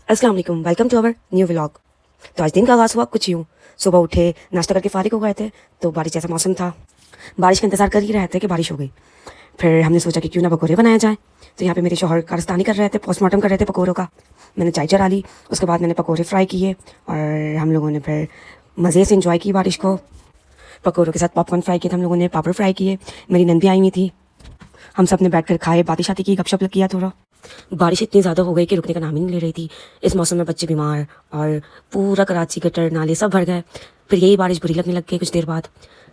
अस्सलाम वालेकुम, welcome to our new vlog. तो आज दिन का आगाज़ हुआ कुछ यूँ। सुबह उठे, नाश्ता करके फारिग हो गए थे, तो बारिश जैसा मौसम था। बारिश का इंतज़ार कर ही रहे थे कि बारिश हो गई। फिर हमने सोचा कि क्यों ना पकौड़े बनाया जाए। तो यहाँ पे मेरे शौहर कारस्तानी कर रहे थे, पोस्टमार्टम कर रहे थे पकौड़ों का। मैंने चाय चढ़ा ली, उसके बाद मैंने पकौड़े फ्राई किए और हम लोगों ने फिर मज़े से इंजॉय की बारिश को। पकौड़ों के साथ पॉपकॉर्न फ्राई किए थे हम लोगों ने, पापड़ फ्राई किए। मेरी नंद भी आई हुई थी, हम सब ने बैठ कर खाए, बातें शाती की, गपशप किया थोड़ा। बारिश इतनी ज़्यादा हो गई कि रुकने का नाम ही नहीं ले रही थी। इस मौसम में बच्चे बीमार और पूरा कराची गटर नाले सब भर गए। फिर यही बारिश बुरी लगने लग गई कुछ देर बाद।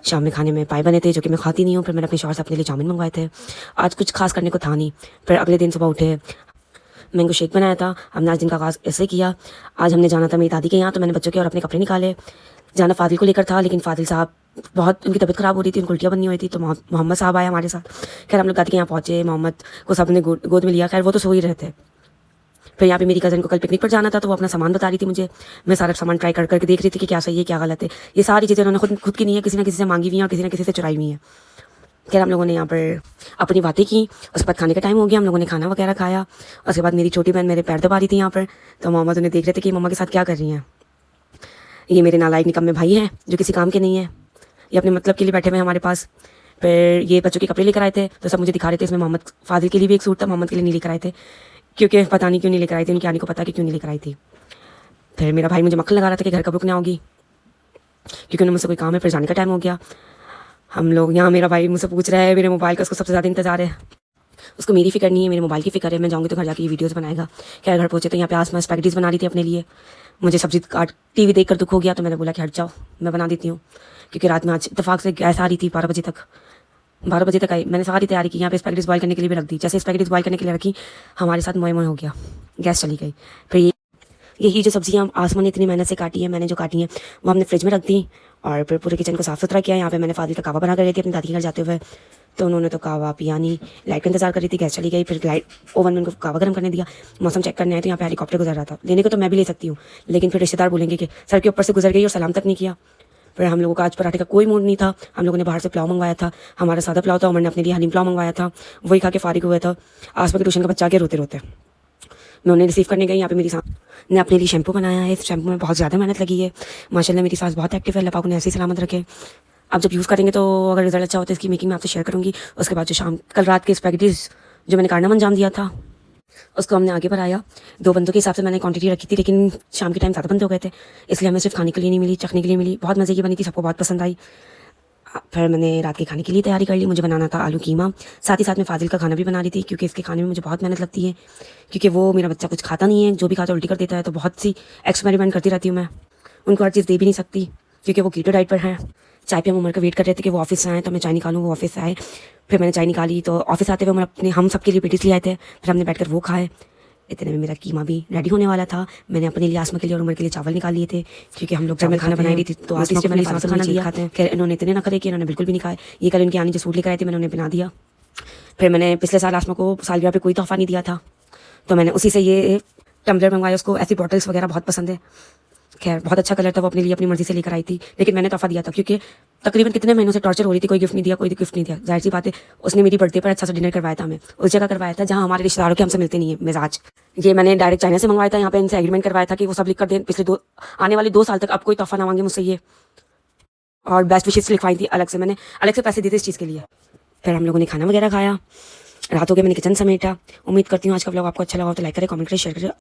शाम में खाने में पाए बने थे जो कि मैं खाती नहीं हूँ। फिर मैंने अपने शौहर से अपने लिए चाउमीन मंगवाए थे। आज कुछ खास करने को था नहीं। फिर अगले दिन सुबह उठे, मैंगो शेक बनाया था। हमने आज दिन का आगाज़ ऐसे किया। आज हमने जाना था मेरी दादी के यहाँ, तो मैंने बच्चों के और अपने कपड़े निकाले। जाना फादिल को लेकर था, लेकिन फादिल साहब बहुत उनकी तबीयत ख़राब हो रही थी, उनको उल्टियाँ बननी हुई थी। तो मोहम्मद साहब आए हमारे साथ। खैर हम लोग दादी के यहाँ पहुँचे, मोहम्मद को सब ने गोद में लिया। खैर वो तो सो ही रहे थे। फिर यहाँ पे मेरी कज़न को कल पिकनिक पर जाना था, तो वो अपना सामान बता रही थी मुझे। मैं सारा सामान ट्राई कर करके देख रही थी कि क्या सही है क्या गलत है। ये सारी चीज़ें उन्होंने खुद की नहीं है, किसी ना किसी से मांगी हुई हैं और किसी ना किसी से चुराई हुई हैं। खैर हम लोगों ने यहाँ पर अपनी बातें की। उसके बाद खाने का टाइम हो गया, हम लोगों ने खाना वगैरह खाया। उसके बाद मेरी छोटी बहन मेरे पैर दबा रही थी यहाँ पर, तो मोहम्मद उन्हें देख रहे थे कि मम्मा के साथ क्या कर रही हैं। ये मेरे नालायक निकम्मे भाई हैं जो किसी काम के नहीं है, ये अपने मतलब के लिए बैठे हुए हैं हमारे पास। फिर ये बच्चों के कपड़े लेकर आए थे, तो सब मुझे दिखा रहे थे। इसमें मोहम्मद फादिल के लिए भी एक सूट था, मोहम्मद के लिए नहीं लेकर आए थे, क्योंकि पता नहीं क्यों नहीं लेकर आई थी, उनकी आने को पता कि क्यों नहीं लेकर आई थी। फिर मेरा भाई मुझे मक्खन लगा रहा था कि घर कब रुकना होगी, क्योंकि उन्हें मुझसे कोई काम है। फिर जाने का टाइम हो गया। हम लोग यहाँ, मेरा भाई मुझसे पूछ रहा है मेरे मोबाइल का, उसको सबसे ज़्यादा इंतजार है। उसको मेरी फिक्र नहीं है, मेरे मोबाइल की फिक्र है। मैं जाऊँगी तो घर जाके ये वीडियोस बनाएगा। क्या घर पहुँचे तो यहाँ पे आसमान स्पैगेटीज बना रही थी अपने लिए। मुझे सब्जी काट टीवी देख कर दुख हो गया, तो मैंने बोला कि हट जाओ, मैं बना देती हूँ। क्योंकि रात में आज इतफाक से गैस आ रही थी 12 बजे तक आई। मैंने सारी तैयारी की, यहाँ पे स्पैगेटीज बॉयल करने के लिए भी रख दी। जैसे स्पैगेटीज बॉयल करने के लिए रखी, हमारे साथ मोए मोए हो गया, गैस चली गई। फिर यही जो सब्जियाँ आसमान ने इतनी मेहनत से काटी है, मैंने जो काटी हैं वो हमने फ्रिज में रख दी। और फिर पूरे किचन को साफ़ सुथरा किया। यहाँ पे मैंने फादिल का कावा बना कर गई थी अपनी दादी के घर जाते हुए, तो उन्होंने तो कावा पिया नहीं, लाइट का इंतजार कर रही थी, गैस चली गई। फिर लाइट ओवन में उनको कावा गर्म करने दिया। मौसम चेक करने आए तो यहाँ पे हेलीकॉप्टर गुजर रहा था। लेने को तो मैं भी ले सकती हूँ, लेकिन फिर रिश्तेदार बोलेंगे कि सर के ऊपर से गुजर गई और सलाम तक नहीं किया। फिर हम लोगों का आज पराठे का कोई मूड नहीं था। हम लोगों ने बाहर से पुलाव मंगवाया था, हमारा सादा पुलाव था। उमर ने अपने लिए हलीम पुलाव मंगवाया था, वही खा के फारिग हुए था। आसपास के ट्यूशन का बच्चा के रोते रोते मैं उन्हें रिसीव करने गई। यहाँ पे मेरी सास ने अपने लिए शैम्पू बनाया है। इस शैम्पू में बहुत ज़्यादा मेहनत लगी है। माशाल्लाह मेरी सास बहुत एक्टिव है, अल्लाह पाक उन्हें ऐसे ही सलामत रखे। अब जब यूज़ करेंगे तो अगर रिजल्ट अच्छा होता है इसकी मेकिंग मैं आपसे शेयर करूँगी। उसके बाद जो कल रात के स्पैगेटीज जो मैंने कारनामा अंजाम दिया था, उसको हमने आगे बढ़ाया। 2 बंदों के हिसाब से मैंने क्वांटिटी रखी थी, लेकिन शाम के टाइम ज़्यादा बंद हो गए थे, इसलिए हमें सिर्फ खाने के लिए नहीं मिली, चखने के लिए मिली। बहुत मज़े की बनी थी, सबको बहुत पसंद आई। फिर मैंने रात के खाने के लिए तैयारी कर ली। मुझे बनाना था आलू कीमा, साथ ही साथ मैं फाजिल का खाना भी बना रही थी, क्योंकि इसके खाने में मुझे बहुत मेहनत लगती है। क्योंकि वो मेरा बच्चा कुछ खाता नहीं है, जो भी खाता उल्टी कर देता है। तो बहुत सी एक्सपेरिमेंट करती रहती हूँ मैं, उनको हर चीज़ दे भी नहीं सकती क्योंकि वो कीटो डाइट पर हैं। चाय पे हम उमर का वेट कर रहे थे कि वो ऑफिस से आए, तो मैं चाय निकालूँ। वो ऑफिस से आए, फिर मैंने चाय निकाली, तो ऑफिस आते हुए उमर अपने हम सबके लिए पेटीज ले आए थे। फिर हमने बैठकर वो खाए। इतने में मेरा कीमा भी रेडी होने वाला था। मैंने अपने लिए, आसमा के लिए और उमर के लिए चावल निकाल लिए थे, क्योंकि हम लोग घर में खाना बनाई रही थी, तो आसमा को मैंने साथ खाना दिया। खाते हैं, खैर इन्होंने इतने ना करे कि इन्होंने बिल्कुल भी नहीं खाए। ये कल इनकी आनी जो सूट लेकर आई थी, मैंने उन्हें बना दिया। फिर मैंने पिछले साल आसमा को सालगिरह पे कोई तोहफा नहीं दिया था, तो मैंने उसी से ये टम्बलर मंगवाया। उसको ऐसी बॉटल्स वगैरह बहुत पसंद है। खैर बहुत अच्छा कलर था, वो अपने लिए अपनी मर्जी से लेकर आई थी, लेकिन मैंने तोहफा दिया था क्योंकि तकरीबन कितने महीनों से टॉर्चर हो रही थी, कोई गिफ्ट नहीं दिया, कोई गिफ्ट नहीं दिया। जाहिर सी बात है, उसने मेरी बर्थडे पर अच्छा सा डिनर करवाया था। हमें उस जगह करवाया था जहाँ हमारे रिश्तेदारों के हमसे मिलते नहीं है मिजाज। ये मैंने डायरेक्ट चाइना से मंगवाया था। यहाँ पे इनसे एग्रीमेंट करवाया था कि वो सब लिख कर दें पिछले आने वाले 2 साल तक अब कोई तोहफा ना मांगे मुझसे ये, और बेस्ट विशेष लिखवाई थी अलग से। मैंने अलग से पैसे दिए थे इस चीज़ के लिए। फिर हम लोगों ने खाना वगैरह खाया, रात हो गया, मैंने किचन समेटा। उम्मीद करती हूँ आज का व्लॉग आपको अच्छा लगा हो तो लाइक करें, कमेंट करें, शेयर करें।